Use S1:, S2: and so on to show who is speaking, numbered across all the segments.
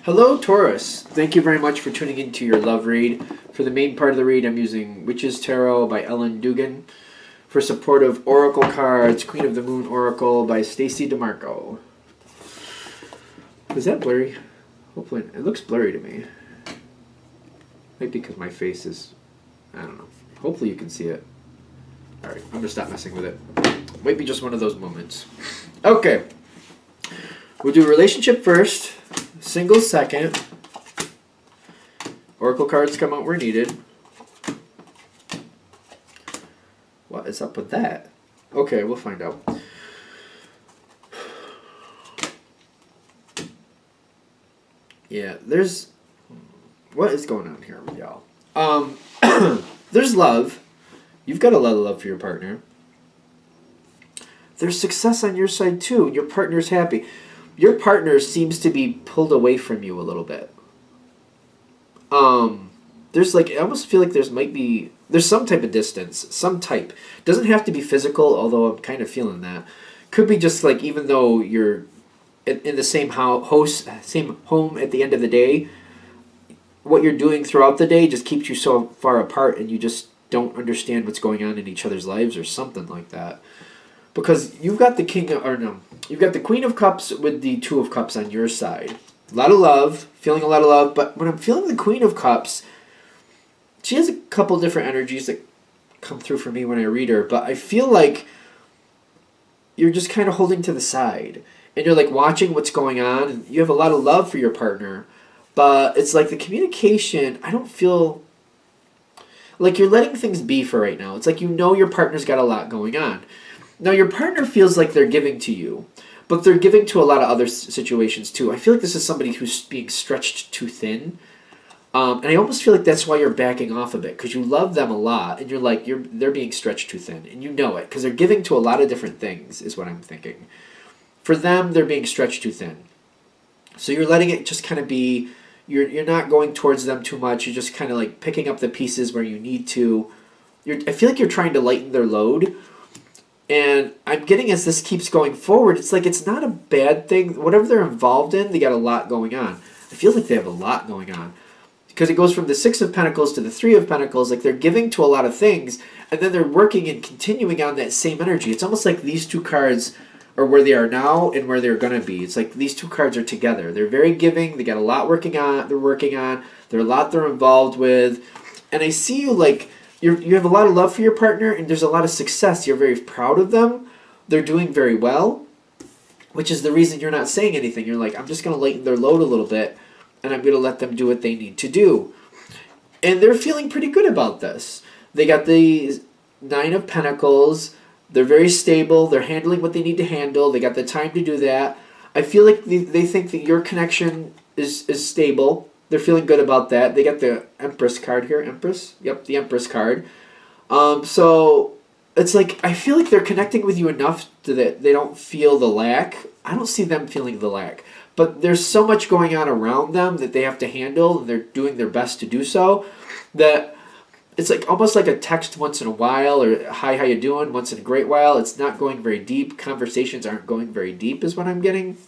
S1: Hello, Taurus. Thank you very much for tuning into your love read. For the main part of the read, I'm using Witch's Tarot by Ellen Dugan. For supportive oracle cards, Queen of the Moon Oracle by Stacy DeMarco. Is that blurry? Hopefully, it looks blurry to me. Maybe because my face is, I don't know. Hopefully you can see it. Alright, I'm going to stop messing with it. Might be just one of those moments. Okay. We'll do relationship first. Single second. Oracle cards come out where needed. What is up with that? Okay, we'll find out. Yeah, there's... What is going on here with y'all? There's love. You've got a lot of love for your partner. There's success on your side too. Your partner's happy. Your partner seems to be pulled away from you a little bit. There's like, I almost feel like there's some type of distance, some type. Doesn't have to be physical, although I'm kind of feeling that. Could be just like, even though you're in the same same home at the end of the day, what you're doing throughout the day just keeps you so far apart, and you just don't understand what's going on in each other's lives or something like that. Because you've got the you've got the Queen of Cups with the Two of Cups on your side. A lot of love, feeling a lot of love, but when I'm feeling the Queen of Cups, she has a couple different energies that come through for me when I read her, but I feel like you're just kind of holding to the side, and you're like watching what's going on, and you have a lot of love for your partner, but it's like the communication, I don't feel like you're letting things be for right now. It's like you know your partner's got a lot going on. Now, your partner feels like they're giving to you, but they're giving to a lot of other situations too. I feel like this is somebody who's being stretched too thin. And I almost feel like that's why you're backing off a bit, because you love them a lot, and you're like, they're being stretched too thin, and you know it, because they're giving to a lot of different things, is what I'm thinking. For them, they're being stretched too thin. So you're letting it just kind of be, you're not going towards them too much, you're just kind of like picking up the pieces where you need to. I feel like you're trying to lighten their load. And I'm getting, as this keeps going forward, it's like it's not a bad thing. Whatever they're involved in, they got a lot going on. I feel like they have a lot going on. Because it goes from the Six of Pentacles to the Three of Pentacles. Like they're giving to a lot of things, and then they're working and continuing on that same energy. It's almost like these two cards are where they are now and where they're going to be. It's like these two cards are together. They're very giving. They got a lot working on. There's a lot they're involved with. And I see you like... You have a lot of love for your partner, and there's a lot of success. You're very proud of them. They're doing very well, which is the reason you're not saying anything. You're like, I'm just going to lighten their load a little bit, and I'm going to let them do what they need to do. And they're feeling pretty good about this. They got the Nine of Pentacles. They're very stable. They're handling what they need to handle. They got the time to do that. I feel like they think that your connection is stable. They're feeling good about that. They got the Empress card here. Empress? Yep, the Empress card. So it's like, I feel like they're connecting with you enough to that they don't feel the lack. I don't see them feeling the lack. But there's so much going on around them that they have to handle, and they're doing their best to do so, that it's like almost like a text once in a while, or hi, how you doing, once in a great while. It's not going very deep. Conversations aren't going very deep is what I'm getting.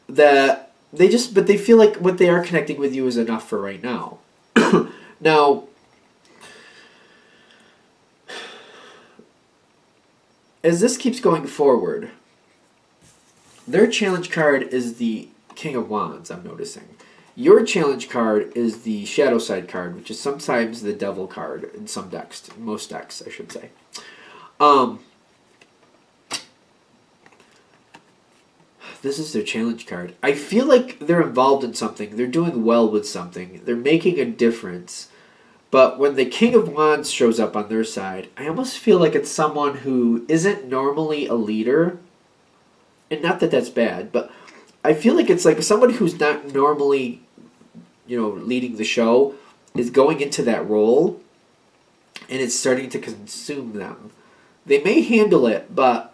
S1: But they feel like what they are connecting with you is enough for right now. Now, as this keeps going forward, their challenge card is the King of Wands, I'm noticing. Your challenge card is the Shadow Side card, which is sometimes the Devil card in some decks, most decks, I should say. This is their challenge card. I feel like they're involved in something. They're doing well with something. They're making a difference. But when the King of Wands shows up on their side, I almost feel like it's someone who isn't normally a leader. And not that that's bad, but I feel like it's like somebody who's not normally, leading the show is going into that role, and it's starting to consume them. They may handle it, but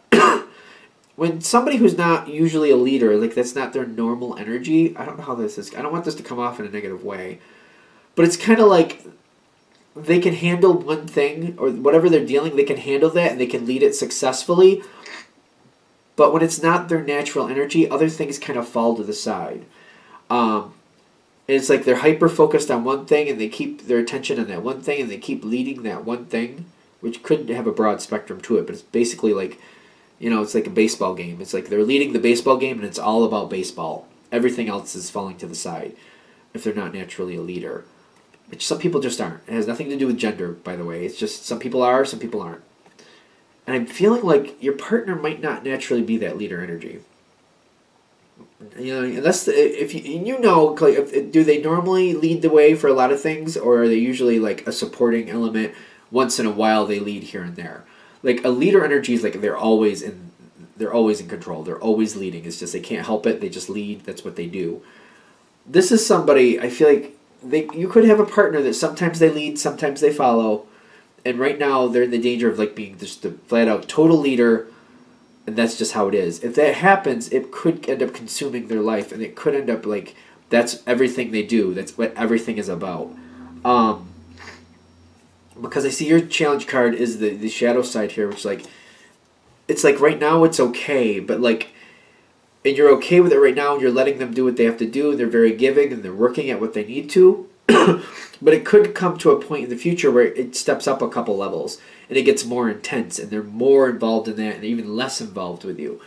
S1: when somebody who's not usually a leader, like that's not their normal energy, I don't know how this is. I don't want this to come off in a negative way. But it's kind of like they can handle one thing, or whatever they're dealing, they can handle that and they can lead it successfully. But when it's not their natural energy, other things kind of fall to the side. And it's like they're hyper focused on one thing, and they keep their attention on that one thing, and they keep leading that one thing, which could have a broad spectrum to it, but it's basically like, it's like a baseball game. It's like they're leading the baseball game, and it's all about baseball. Everything else is falling to the side if they're not naturally a leader, which some people just aren't. It has nothing to do with gender, by the way. It's just some people are, some people aren't. And I'm feeling like your partner might not naturally be that leader energy. Unless if do they normally lead the way for a lot of things, or are they usually like a supporting element? Once in a while, they lead here and there. Like a leader energy is like they're always in control. They're always leading. It's just they can't help it. They just lead. That's what they do. This is somebody I feel like you could have a partner that sometimes they lead, sometimes they follow, and right now they're in the danger of like being just a flat out total leader. And that's just how it is. If that happens, it could end up consuming their life, and it could end up like that's everything they do. That's what everything is about. Because I see your challenge card is the shadow side here, which it's like right now it's okay, but like, and you're okay with it right now, and you're letting them do what they have to do, and they're very giving, and they're working at what they need to. But it could come to a point in the future where it steps up a couple levels, and it gets more intense, and they're more involved in that, and even less involved with you.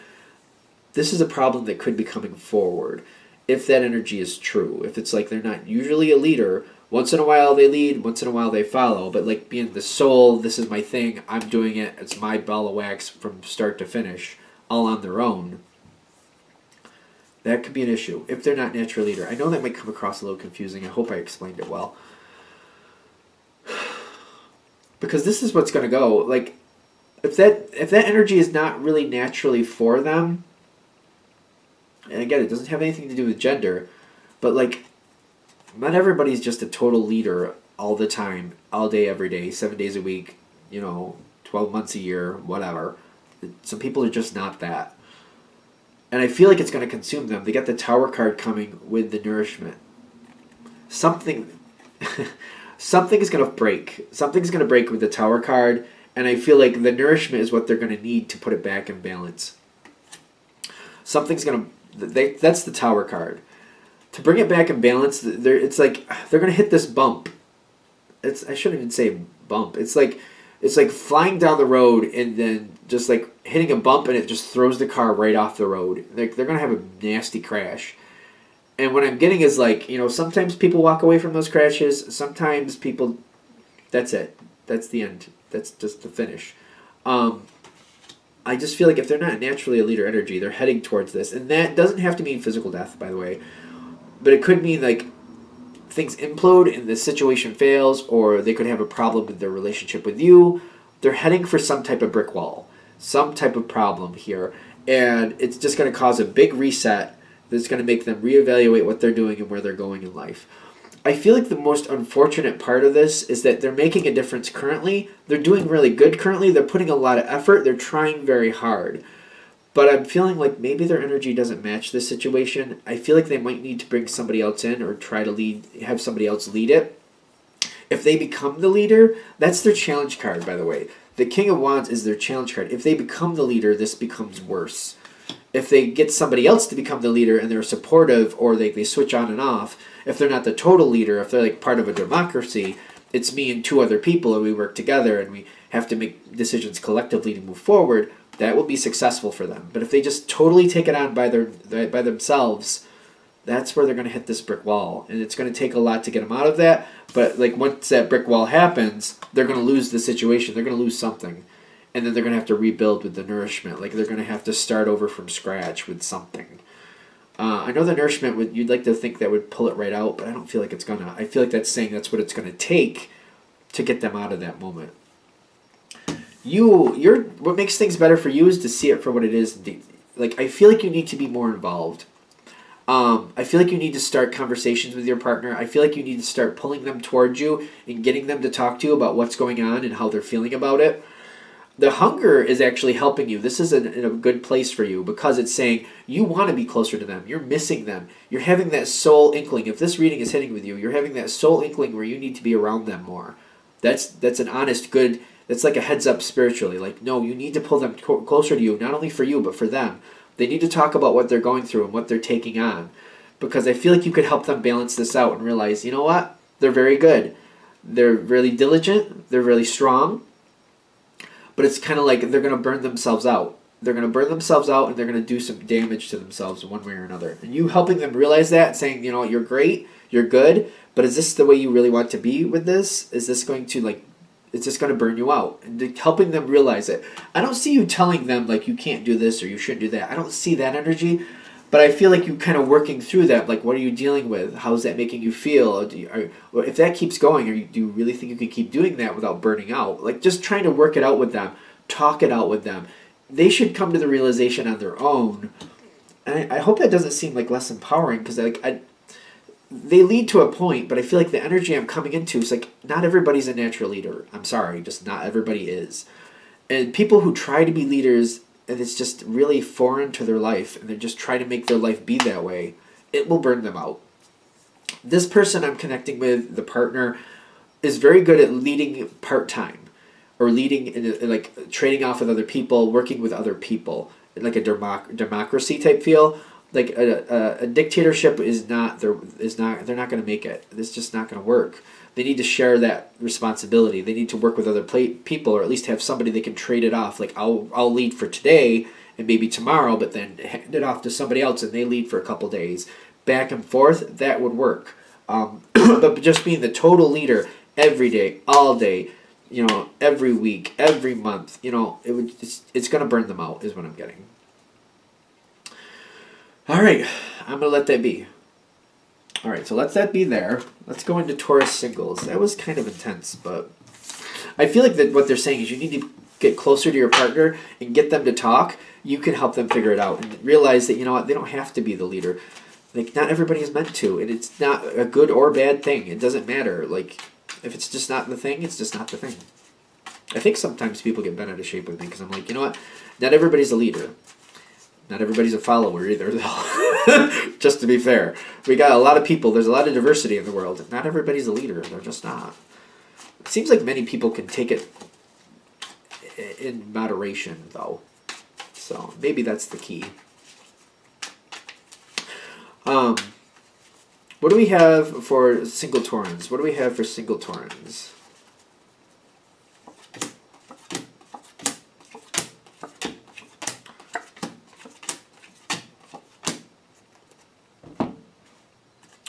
S1: This is a problem that could be coming forward if that energy is true. If it's like they're not usually a leader, once in a while they lead, once in a while they follow, but like being the soul, this is my thing, I'm doing it, it's my ball of wax from start to finish, all on their own. That could be an issue if they're not natural leader. I know that might come across a little confusing. I hope I explained it well. Because this is what's going to go. Like, if that energy is not really naturally for them, and again, it doesn't have anything to do with gender, but like, not everybody's just a total leader all the time, all day, every day, 7 days a week, 12 months a year, whatever. Some people are just not that. And I feel like it's going to consume them. They got the Tower card coming with the nourishment. Something is going to break. Something's going to break with the Tower card. And I feel like the nourishment is what they're going to need to put it back in balance. Something's going to... That's the Tower card. To bring it back in balance, it's like they're going to hit this bump. I shouldn't even say bump. It's like flying down the road and then just like hitting a bump, and it just throws the car right off the road. Like they're going to have a nasty crash. And what I'm getting is like, sometimes people walk away from those crashes. Sometimes people, that's it. That's the end. That's just the finish. I just feel like if they're not naturally a leader energy, they're heading towards this. And that doesn't have to mean physical death, by the way. But it could mean like things implode and the situation fails, or they could have a problem with their relationship with you. They're heading for some type of brick wall, some type of problem here. And it's just going to cause a big reset that's going to make them reevaluate what they're doing and where they're going in life. I feel like the most unfortunate part of this is that they're making a difference currently. They're doing really good currently. They're putting a lot of effort. They're trying very hard. But I'm feeling like maybe their energy doesn't match this situation. I feel like they might need to bring somebody else in or try to have somebody else lead it. If they become the leader, that's their challenge card, by the way. The King of Wands is their challenge card. If they become the leader, this becomes worse. If they get somebody else to become the leader and they're supportive, or they switch on and off, if they're not the total leader, if they're like part of a democracy, it's me and two other people and we work together and we have to make decisions collectively to move forward, that will be successful for them. But if they just totally take it on by themselves, that's where they're going to hit this brick wall. And it's going to take a lot to get them out of that. But like once that brick wall happens, they're going to lose the situation. They're going to lose something. And then they're going to have to rebuild with the nourishment. Like they're going to have to start over from scratch with something. I know the nourishment, you'd like to think that would pull it right out, but I don't feel like it's going to. I feel like that's saying that's what it's going to take to get them out of that moment. What makes things better for you is to see it for what it is. Like, I feel like you need to be more involved. I feel like you need to start conversations with your partner. I feel like you need to start pulling them towards you and getting them to talk to you about what's going on and how they're feeling about it. The hunger is actually helping you. This is in a good place for you because it's saying you want to be closer to them. You're missing them. You're having that soul inkling. If this reading is hitting with you, you're having that soul inkling where you need to be around them more. That's an honest, good... That's like a heads up spiritually. Like, no, you need to pull them closer to you, not only for you, but for them. They need to talk about what they're going through and what they're taking on. because I feel like you could help them balance this out and realize, you know what? They're very good. They're really diligent. They're really strong. But it's kind of like they're going to burn themselves out. They're going to burn themselves out, and they're going to do some damage to themselves one way or another. And you helping them realize that and saying, you know, you're great, you're good, but is this the way you really want to be with this? Is this going to, like, is this going to burn you out? And helping them realize it. I don't see you telling them, like, you can't do this or you shouldn't do that. I don't see that energy. But I feel like you kind of working through that. Like, what are you dealing with? How's that making you feel? If that keeps going, do you really think you can keep doing that without burning out? Like, just trying to work it out with them. Talk it out with them. They should come to the realization on their own. And I hope that doesn't seem like less empowering, because they lead to a point, but I feel like the energy I'm coming into is like, not everybody's a natural leader. I'm sorry, just not everybody is. And people who try to be leaders, and it's just really foreign to their life, and they're just trying to make their life be that way, it will burn them out. This person I'm connecting with, the partner, is very good at leading part-time, or leading, in like trading off with other people, working with other people, like a democracy type feel. Like a dictatorship is not, they're not going to make it. It's just not going to work. They need to share that responsibility. They need to work with other people, or at least have somebody they can trade it off. Like, I'll lead for today and maybe tomorrow, but then hand it off to somebody else and they lead for a couple days. Back and forth, that would work. But just being the total leader every day, all day, you know, every week, every month, you know, it's going to burn them out, is what I'm getting. All right, I'm going to let that be. All right, so let that be there. Let's go into Taurus singles. That was kind of intense, but I feel like that what they're saying is you need to get closer to your partner and get them to talk. You can help them figure it out and realize that, you know what, they don't have to be the leader. Like, not everybody is meant to, and it's not a good or bad thing. It doesn't matter. Like, if it's just not the thing, it's just not the thing. I think sometimes people get bent out of shape with me because I'm like, you know what, not everybody's a leader. Not everybody's a follower either, though. Just to be fair. We got a lot of people. There's a lot of diversity in the world. Not everybody's a leader. They're just not. It seems like many people can take it in moderation, though. So maybe that's the key. What do we have for single Taurans? What do we have for single Taurans?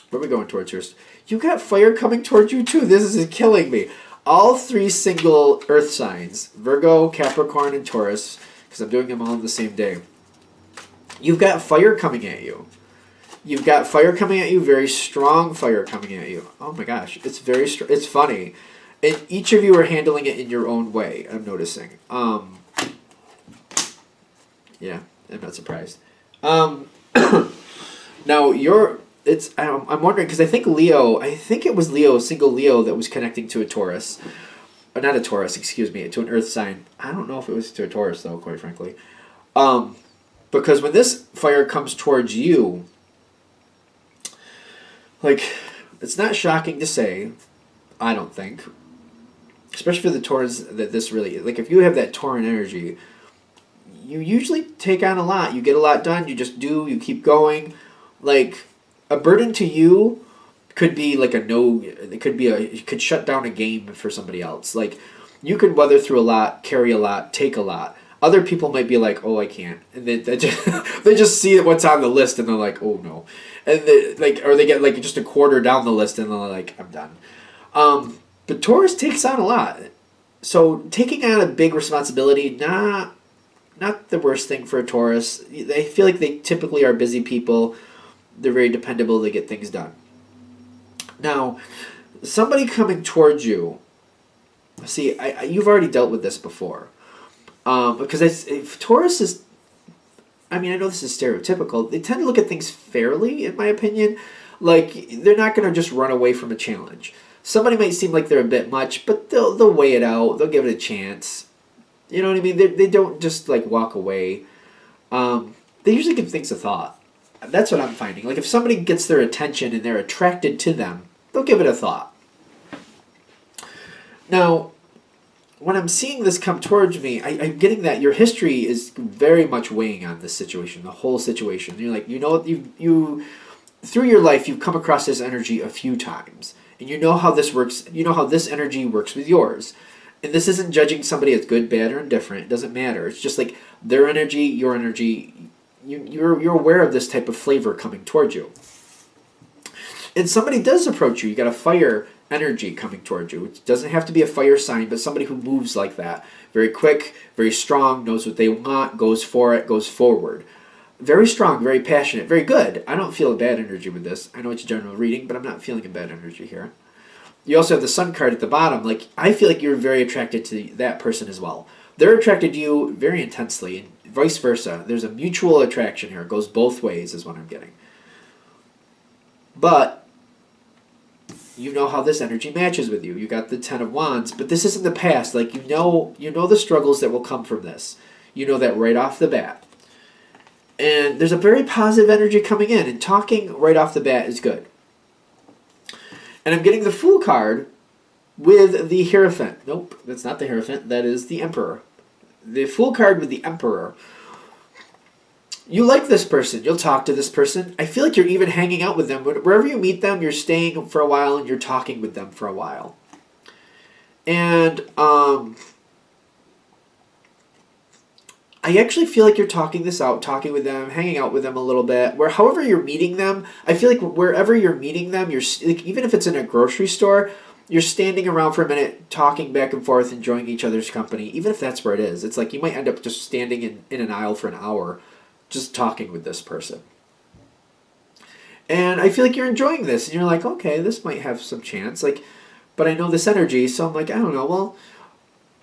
S1: Where are we going towards yours? You got fire coming towards you too. This is killing me. All three single earth signs, Virgo, Capricorn, and Taurus, because I'm doing them all on the same day. You've got fire coming at you. You've got fire coming at you, very strong fire coming at you. Oh my gosh, it's very it's funny. And each of you are handling it in your own way, I'm noticing. Yeah, I'm not surprised. Now, I'm wondering, because I think it was Leo, single Leo, that was connecting to a Taurus. Or not a Taurus, excuse me, to an earth sign. I don't know if it was to a Taurus, though, quite frankly. Because when this fire comes towards you, like, it's not shocking to say, I don't think, especially for the Taurans, that this really, like, if you have that Tauran energy, you usually take on a lot. You get a lot done, you just do, you keep going. Like, a burden to you could be like it could shut down a game for somebody else. Like, you could weather through a lot, carry a lot, take a lot. Other people might be like, oh, I can't. And they just see what's on the list and they're like, oh no. And or they get like just a quarter down the list and they're like, I'm done. But Taurus takes on a lot. So taking on a big responsibility, not the worst thing for a Taurus. They feel like they typically are busy people. They're very dependable. They get things done. Now, somebody coming towards you, see, you've already dealt with this before. Because if Taurus is, I mean, I know this is stereotypical. They tend to look at things fairly, in my opinion. Like, they're not going to just run away from a challenge. Somebody might seem like they're a bit much, but they'll weigh it out. They'll give it a chance. You know what I mean? They don't just, like, walk away. They usually give things a thought. That's what I'm finding. Like, if somebody gets their attention and they're attracted to them, they'll give it a thought. Now, when I'm seeing this come towards me, I'm getting that your history is very much weighing on this situation, the whole situation. You're like, you know, through your life, you've come across this energy a few times. And you know how this works. You know how this energy works with yours. And this isn't judging somebody as good, bad, or indifferent. It doesn't matter. It's just like their energy, your energy. You're aware of this type of flavor coming towards you. And somebody does approach you. You got a fire energy coming towards you. It doesn't have to be a fire sign, but somebody who moves like that. Very quick, very strong, knows what they want, goes for it, goes forward. Very strong, very passionate, very good. I don't feel a bad energy with this. I know it's general reading, but I'm not feeling a bad energy here. You also have the sun card at the bottom. Like, I feel like you're very attracted to that person as well. They're attracted to you very intensely, and vice versa. There's a mutual attraction here. It goes both ways is what I'm getting. But you know how this energy matches with you. You got the Ten of Wands, but this isn't the past. Like, you know the struggles that will come from this. You know that right off the bat. And there's a very positive energy coming in, and talking right off the bat is good. And I'm getting the Fool card with the Hierophant. Nope, that's not the Hierophant. That is the Emperor. The Fool card with the Emperor. You like this person. You'll talk to this person. I feel like you're even hanging out with them. Wherever you meet them, you're staying for a while and you're talking with them for a while. And I actually feel like you're talking this out, talking with them, hanging out with them a little bit. However you're meeting them, I feel like wherever you're meeting them, you're like, even if it's in a grocery store, you're standing around for a minute, talking back and forth, enjoying each other's company. Even if that's where it is, it's like you might end up just standing in an aisle for an hour, just talking with this person. And I feel like you're enjoying this, and you're like, okay, this might have some chance. Like, but I know this energy, so I'm like, I don't know. Well.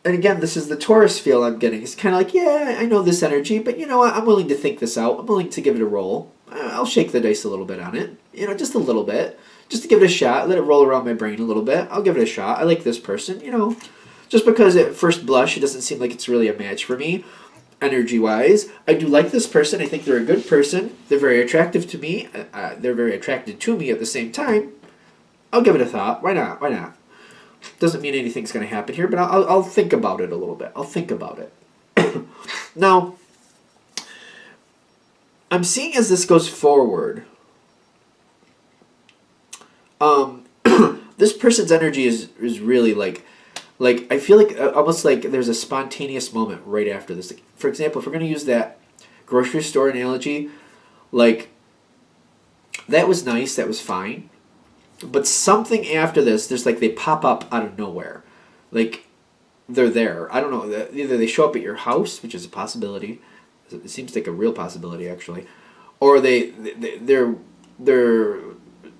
S1: And again, this is the Taurus feel I'm getting. It's kind of like, yeah, I know this energy, but you know what? I'm willing to think this out. I'm willing to give it a roll. I'll shake the dice a little bit on it. You know, just a little bit. Just to give it a shot. Let it roll around my brain a little bit. I'll give it a shot. I like this person, you know. Just because at first blush, it doesn't seem like it's really a match for me, energy-wise. I do like this person. I think they're a good person. They're very attractive to me. They're very attracted to me at the same time. I'll give it a thought. Why not? Why not? Doesn't mean anything's going to happen here, but I'll think about it a little bit. I'll think about it. Now, I'm seeing as this goes forward, this person's energy is really like I feel like almost like there's a spontaneous moment right after this. Like, for example, if we're going to use that grocery store analogy, like, that was nice, that was fine. But something after this, there's like they pop up out of nowhere. Like, they're there. I don't know. Either they show up at your house, which is a possibility. It seems like a real possibility, actually. Or they're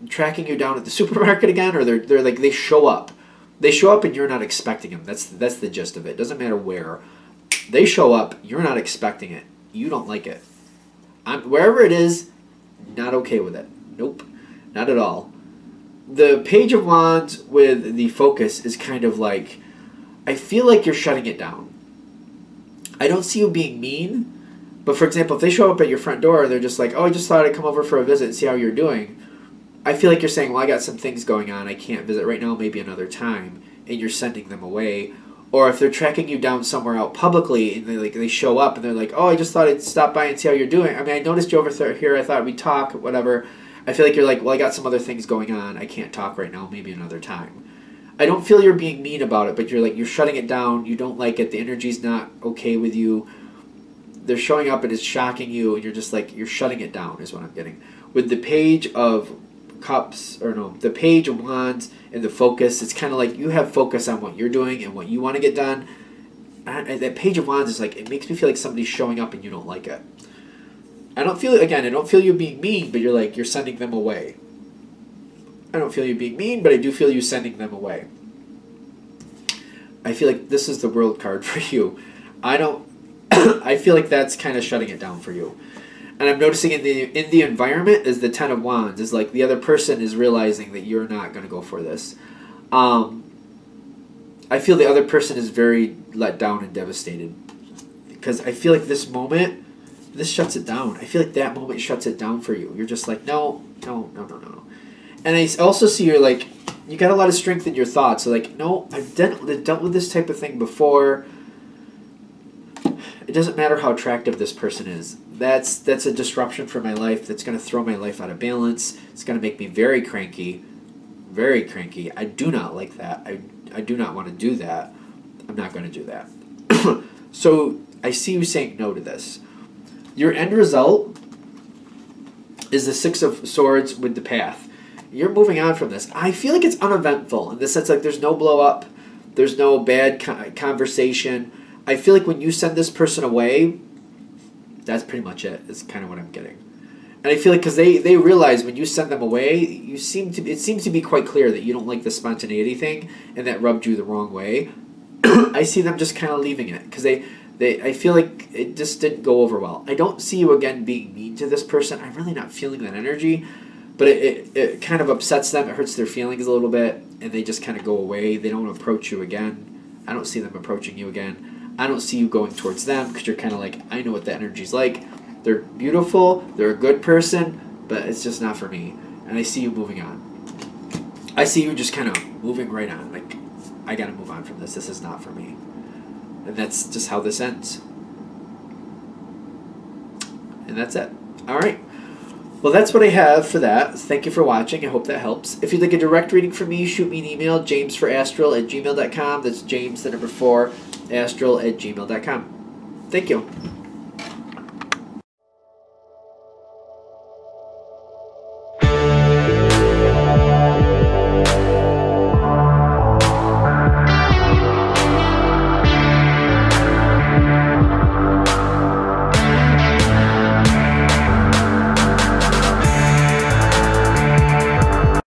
S1: tracking you down at the supermarket again, or they're like, they show up. They show up and you're not expecting them. That's the gist of it. Doesn't matter where. They show up, you're not expecting it. You don't like it. Wherever it is, not okay with it. Nope. Not at all. The Page of Wands with the Focus is kind of like, I feel like you're shutting it down. I don't see you being mean, but for example, if they show up at your front door, they're just like, oh, I just thought I'd come over for a visit and see how you're doing. I feel like you're saying, well, I got some things going on, I can't visit right now, maybe another time, and you're sending them away. Or if they're tracking you down somewhere out publicly, and they show up, and they're like, oh, I just thought I'd stop by and see how you're doing. I mean, I noticed you over here, I thought we'd talk, whatever. I feel like you're like, well, I got some other things going on. I can't talk right now. Maybe another time. I don't feel you're being mean about it, but you're like, you're shutting it down. You don't like it. The energy's not okay with you. They're showing up and it's shocking you, and you're just like, you're shutting it down is what I'm getting. With the Page of Cups, or no, the Page of Wands and the Focus, it's kind of like you have focus on what you're doing and what you want to get done. And that Page of Wands is like, it makes me feel like somebody's showing up and you don't like it. I don't feel you being mean, but you're sending them away. I don't feel you being mean, but I do feel you sending them away. I feel like this is the World card for you. I feel like that's kind of shutting it down for you. And I'm noticing in the environment is the Ten of Wands. Is like the other person is realizing that you're not going to go for this. I feel the other person is very let down and devastated. Because I feel like this moment, this shuts it down. I feel like that moment shuts it down for you. You're just like, no. And I also see you're like, you got a lot of strength in your thoughts. So like, no, I've dealt with this type of thing before. It doesn't matter how attractive this person is. That's a disruption for my life. That's going to throw my life out of balance. It's going to make me very cranky. Very cranky. I do not like that. I do not want to do that. I'm not going to do that. So I see you saying no to this. Your end result is the Six of Swords with the Path. You're moving on from this. I feel like it's uneventful in the sense like there's no blow up. There's no bad conversation. I feel like when you send this person away, that's pretty much it. Is kind of what I'm getting. And I feel like because they realize when you send them away, it seems to be quite clear that you don't like the spontaneity thing, and that rubbed you the wrong way. I see them just kind of leaving it because I feel like it just didn't go over well. I don't see you again being mean to this person. I'm really not feeling that energy, but it kind of upsets them. It hurts their feelings a little bit, and they just kind of go away. They don't approach you again. I don't see them approaching you again. I don't see you going towards them because you're kind of like, I know what the energy's like. They're beautiful. They're a good person, but it's just not for me. And I see you moving on. I see you just kind of moving right on. Like, I got to move on from this. This is not for me. And that's just how this ends. And that's it. All right. Well, that's what I have for that. Thank you for watching. I hope that helps. If you'd like a direct reading from me, shoot me an email, jamesforastral@gmail.com. That's James, the number 4, astral@gmail.com. Thank you.